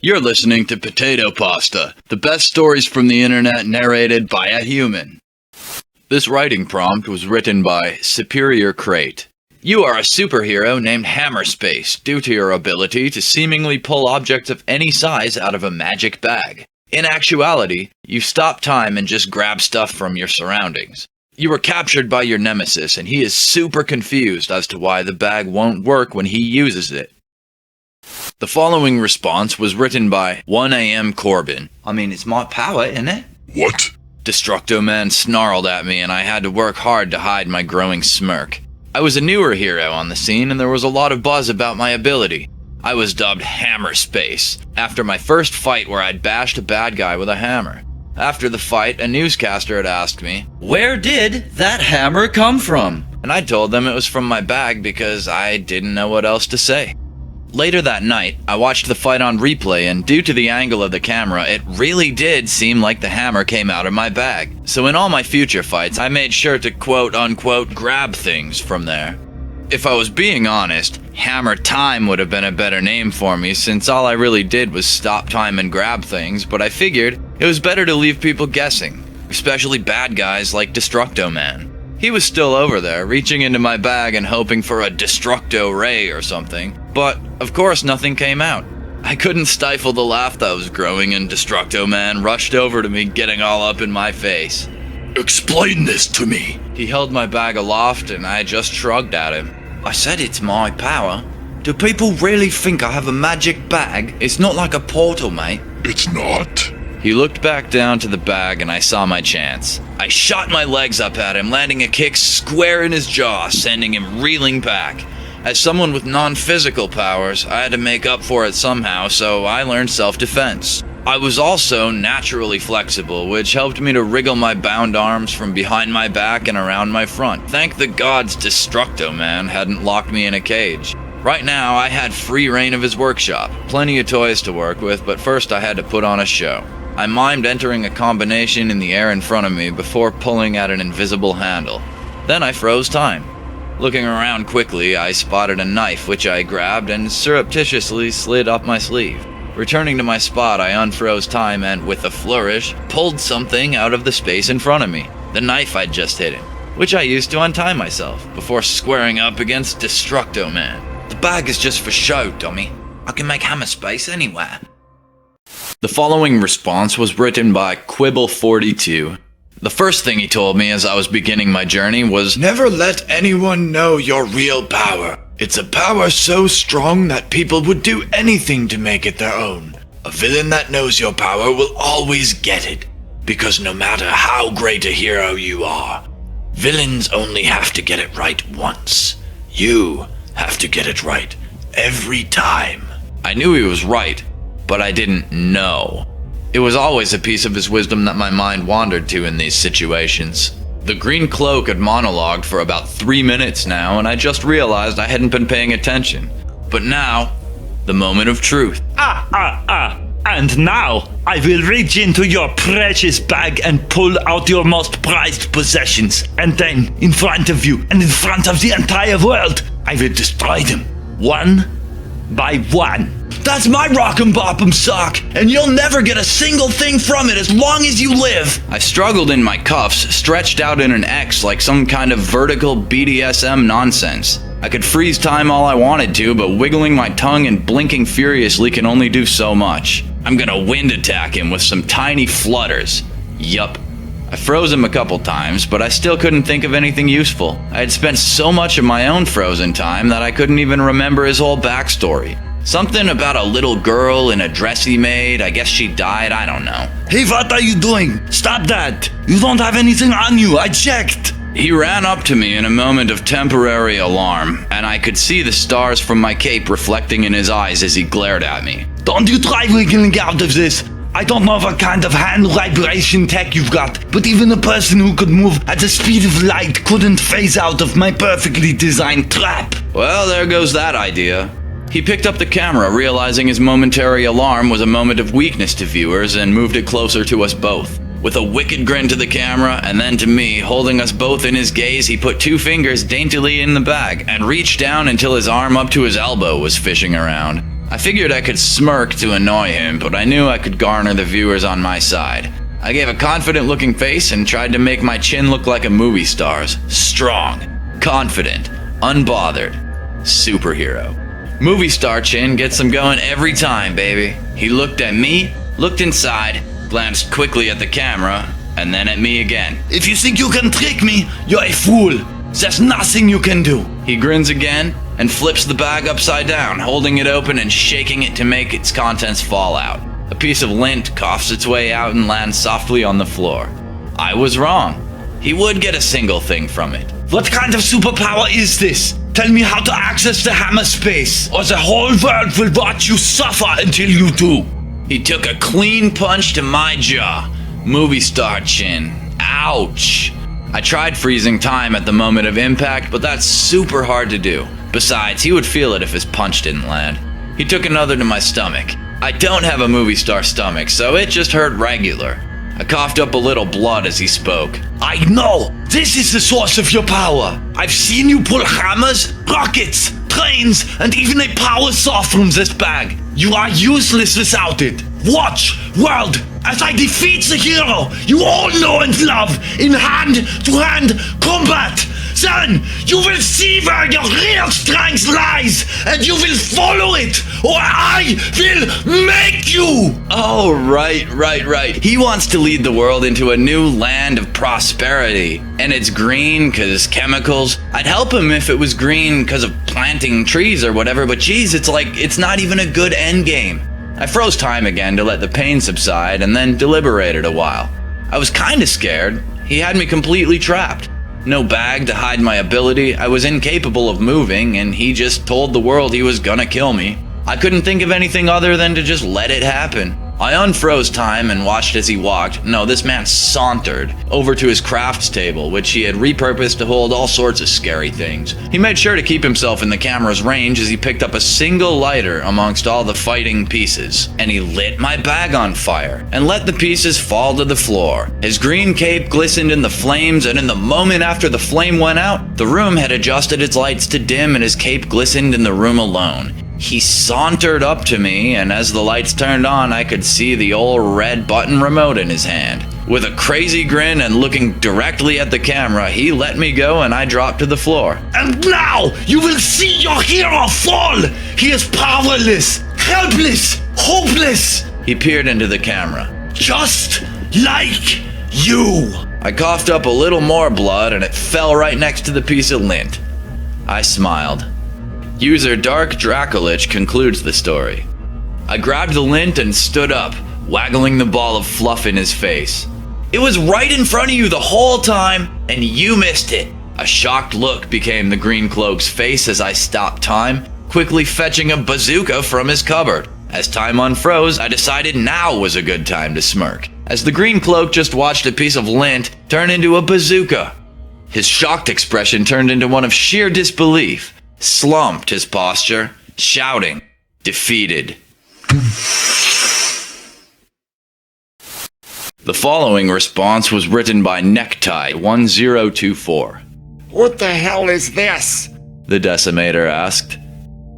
You're listening to Potato Pasta, the best stories from the internet narrated by a human. This writing prompt was written by SuperiorCrate. You are a superhero named Hammerspace due to your ability to seemingly pull objects of any size out of a magic bag. In actuality, you stop time and just grab stuff from your surroundings. You were captured by your nemesis and he is super confused as to why the bag won't work when he uses it. The following response was written by 1am Corbin. I mean, it's my power, isn't it? What? Destructo Man snarled at me and I had to work hard to hide my growing smirk. I was a newer hero on the scene and there was a lot of buzz about my ability. I was dubbed Hammerspace after my first fight where I'd bashed a bad guy with a hammer. After the fight, a newscaster had asked me, "Where did that hammer come from?" And I told them it was from my bag because I didn't know what else to say. Later that night, I watched the fight on replay and due to the angle of the camera, it really did seem like the hammer came out of my bag. So in all my future fights, I made sure to quote-unquote grab things from there. If I was being honest, Hammer Time would have been a better name for me since all I really did was stop time and grab things, but I figured it was better to leave people guessing, especially bad guys like Destructo Man. He was still over there, reaching into my bag and hoping for a Destructo Ray or something, but of course nothing came out. I couldn't stifle the laugh that was growing and Destructo Man rushed over to me, getting all up in my face. Explain this to me. He held my bag aloft and I just shrugged at him. I said it's my power. Do people really think I have a magic bag? It's not like a portal, mate. It's not. He looked back down to the bag and I saw my chance. I shot my legs up at him, landing a kick square in his jaw, sending him reeling back. As someone with non-physical powers, I had to make up for it somehow, so I learned self-defense. I was also naturally flexible, which helped me to wriggle my bound arms from behind my back and around my front. Thank the gods Destructo Man hadn't locked me in a cage. Right now, I had free reign of his workshop, plenty of toys to work with, but first I had to put on a show. I mimed entering a combination in the air in front of me before pulling at an invisible handle. Then I froze time. Looking around quickly, I spotted a knife which I grabbed and surreptitiously slid up my sleeve. Returning to my spot, I unfroze time and, with a flourish, pulled something out of the space in front of me. The knife I'd just hidden, which I used to untie myself, before squaring up against Destructo Man. The bag is just for show, dummy. I can make Hammerspace anywhere. The following response was written by Quibble42. The first thing he told me as I was beginning my journey was, "Never let anyone know your real power. It's a power so strong that people would do anything to make it their own. A villain that knows your power will always get it, because no matter how great a hero you are, villains only have to get it right once. You have to get it right every time." I knew he was right, but I didn't know. It was always a piece of his wisdom that my mind wandered to in these situations. The green cloak had monologued for about 3 minutes now, and I just realized I hadn't been paying attention. But now, the moment of truth. And now, I will reach into your precious bag and pull out your most prized possessions. And then, in front of you, and in front of the entire world, I will destroy them, one by one. That's my rock'em bop'em sock, and you'll never get a single thing from it as long as you live. I struggled in my cuffs, stretched out in an X like some kind of vertical BDSM nonsense. I could freeze time all I wanted to, but wiggling my tongue and blinking furiously can only do so much. I'm gonna wind attack him with some tiny flutters. Yup. I froze him a couple times, but I still couldn't think of anything useful. I had spent so much of my own frozen time that I couldn't even remember his whole backstory. Something about a little girl in a dress he made. I guess she died, I don't know. Hey, what are you doing? Stop that! You don't have anything on you, I checked! He ran up to me in a moment of temporary alarm, and I could see the stars from my cape reflecting in his eyes as he glared at me. Don't you try wiggling out of this! I don't know what kind of hand vibration tech you've got, but even a person who could move at the speed of light couldn't phase out of my perfectly designed trap. Well, there goes that idea. He picked up the camera, realizing his momentary alarm was a moment of weakness to viewers, and moved it closer to us both. With a wicked grin to the camera, and then to me, holding us both in his gaze, he put 2 fingers daintily in the bag, and reached down until his arm up to his elbow was fishing around. I figured I could smirk to annoy him, but I knew I could garner the viewers on my side. I gave a confident-looking face and tried to make my chin look like a movie star's. Strong, confident, unbothered, superhero. Movie star chin gets him going every time, baby. He looked at me, looked inside, glanced quickly at the camera, and then at me again. If you think you can trick me, you're a fool. There's nothing you can do. He grins again and flips the bag upside down, holding it open and shaking it to make its contents fall out. A piece of lint coughs its way out and lands softly on the floor. I was wrong. He would get a single thing from it. What kind of superpower is this? Tell me how to access the Hammerspace, or the whole world will watch you suffer until you do. He took a clean punch to my jaw. Movie star chin. Ouch. I tried freezing time at the moment of impact, but that's super hard to do. Besides, he would feel it if his punch didn't land. He took another to my stomach. I don't have a movie star stomach, so it just hurt regular. I coughed up a little blood as he spoke. I know! This is the source of your power! I've seen you pull hammers, rockets, trains, and even a power saw from this bag. You are useless without it. Watch, world, as I defeat the hero you all know and love in hand-to-hand combat. Then you will see where your real strength lies, and you will follow it, or I will make you! Oh, right. He wants to lead the world into a new land of prosperity. And it's green because chemicals. I'd help him if it was green because of planting trees or whatever, but geez, it's not even a good end game. I froze time again to let the pain subside and then deliberated a while. I was kinda scared. He had me completely trapped. No bag to hide my ability, I was incapable of moving, and he just told the world he was gonna kill me. I couldn't think of anything other than to just let it happen. I unfroze time and watched as he walked. No, this man sauntered over to his crafts table, which he had repurposed to hold all sorts of scary things. He made sure to keep himself in the camera's range as he picked up a single lighter amongst all the fighting pieces, and he lit my bag on fire and let the pieces fall to the floor. His green cape glistened in the flames, and in the moment after the flame went out, the room had adjusted its lights to dim and his cape glistened in the room alone. He sauntered up to me, and as the lights turned on, I could see the old red button remote in his hand. With a crazy grin and looking directly at the camera, he let me go and I dropped to the floor. And now you will see your hero fall! He is powerless, helpless, hopeless! He peered into the camera. Just like you! I coughed up a little more blood and it fell right next to the piece of lint. I smiled. User Dark Dracolich concludes the story. I grabbed the lint and stood up, waggling the ball of fluff in his face. It was right in front of you the whole time, and you missed it. A shocked look became the green cloak's face as I stopped time, quickly fetching a bazooka from his cupboard. As time unfroze, I decided now was a good time to smirk, as the green cloak just watched a piece of lint turn into a bazooka. His shocked expression turned into one of sheer disbelief. Slumped his posture, shouting, defeated. The following response was written by Necktie1024. What the hell is this? The Decimator asked.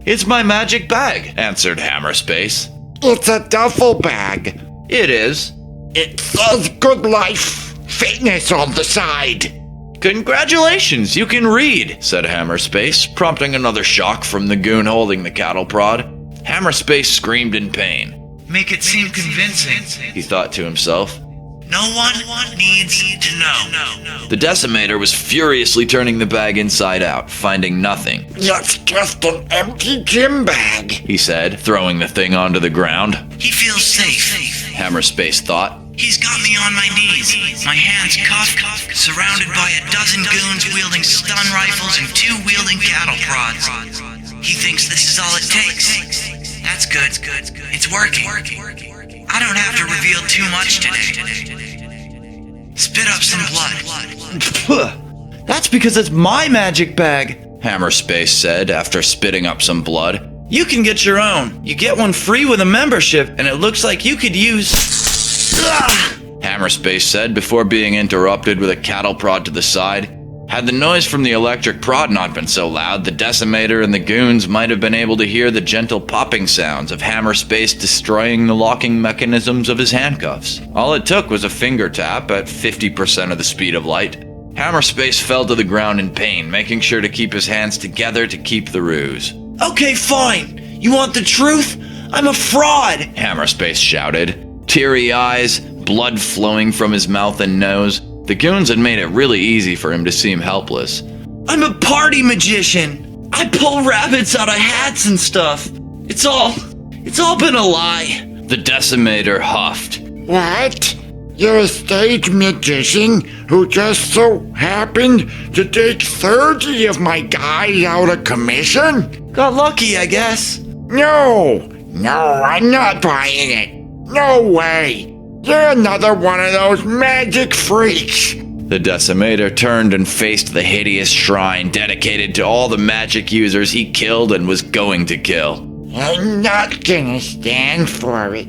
It's my magic bag, answered Hammerspace. It's a duffel bag. It is. It says good life, fitness on the side. Congratulations, you can read, said Hammerspace, prompting another shock from the goon holding the cattle prod. Hammerspace screamed in pain. Make it seem convincing. He thought to himself. No one needs to know. The Decimator was furiously turning the bag inside out, finding nothing. It's just an empty gym bag, he said, throwing the thing onto the ground. He feels safe. Hammerspace thought. He's got me on my knees, my hands cuffed, surrounded by a dozen goons wielding stun rifles and 2 wielding cattle prods. He thinks this is all it takes. That's good. It's working. I don't have to reveal too much today. Spit up some blood. That's because it's my magic bag, Hammerspace said after spitting up some blood. You can get your own. You get one free with a membership, and it looks like you could use... Hammerspace said before being interrupted with a cattle prod to the side. Had the noise from the electric prod not been so loud, the Decimator and the goons might have been able to hear the gentle popping sounds of Hammerspace destroying the locking mechanisms of his handcuffs. All it took was a finger tap at 50% of the speed of light. Hammerspace fell to the ground in pain, making sure to keep his hands together to keep the ruse. Okay, fine. You want the truth? I'm a fraud! Hammerspace shouted. Teary eyes, blood flowing from his mouth and nose. The goons had made it really easy for him to seem helpless. I'm a party magician. I pull rabbits out of hats and stuff. It's all been a lie. The Decimator huffed. What? You're a stage magician who just so happened to take 30 of my guys out of commission? Got lucky, I guess. No, I'm not buying it. No way. You're another one of those magic freaks. The Decimator turned and faced the hideous shrine dedicated to all the magic users he killed and was going to kill. I'm not gonna stand for it.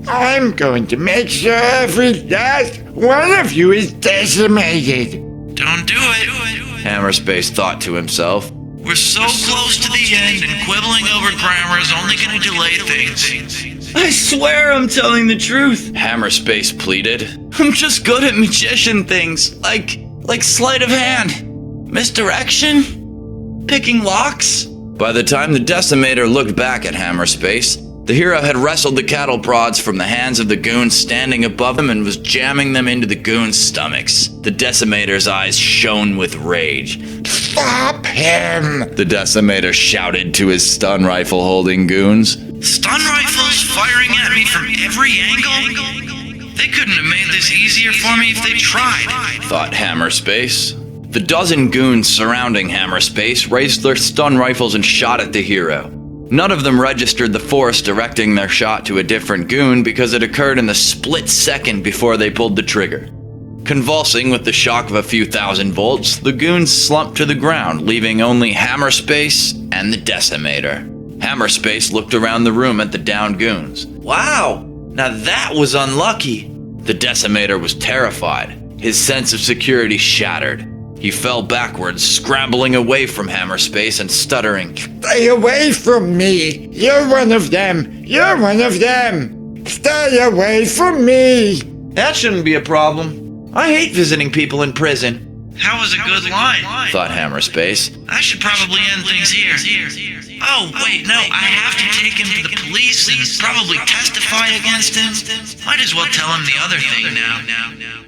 I'm going to make sure every last one of you is decimated. Don't do it. Hammerspace thought to himself. We're so close to the end, and quibbling over grammar is only going to delay things. I swear I'm telling the truth. Hammerspace pleaded. I'm just good at magician things, like sleight of hand, misdirection, picking locks. By the time the Decimator looked back at Hammerspace, the hero had wrestled the cattle prods from the hands of the goons standing above him and was jamming them into the goons' stomachs. The Decimator's eyes shone with rage. Stop him! The Decimator shouted to his stun rifle holding goons. Stun rifles firing at me from every angle? They couldn't have made this easier for me if they tried, thought Hammerspace. The dozen goons surrounding Hammerspace raised their stun rifles and shot at the hero. None of them registered the force directing their shot to a different goon because it occurred in the split second before they pulled the trigger. Convulsing with the shock of a few thousand volts, the goons slumped to the ground, leaving only Hammerspace and the Decimator. Hammerspace looked around the room at the downed goons. Wow, now that was unlucky. The Decimator was terrified. His sense of security shattered. He fell backwards, scrambling away from Hammerspace and stuttering. Stay away from me! You're one of them! You're one of them! Stay away from me! That shouldn't be a problem. I hate visiting people in prison. That was a good line, thought Hammerspace. I should probably end things here. Oh, wait, no, I have to take him to the police and probably testify against him. Might as well tell him the other thing now.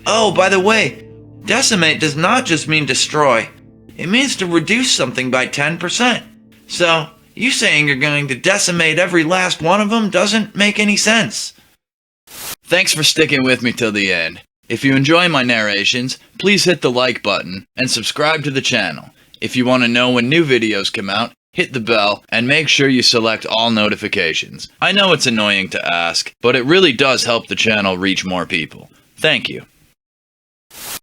Oh, by the way, decimate does not just mean destroy. It means to reduce something by 10%. So, you saying you're going to decimate every last one of them doesn't make any sense. Thanks for sticking with me till the end. If you enjoy my narrations, please hit the like button and subscribe to the channel. If you want to know when new videos come out, hit the bell and make sure you select all notifications. I know it's annoying to ask, but it really does help the channel reach more people. Thank you.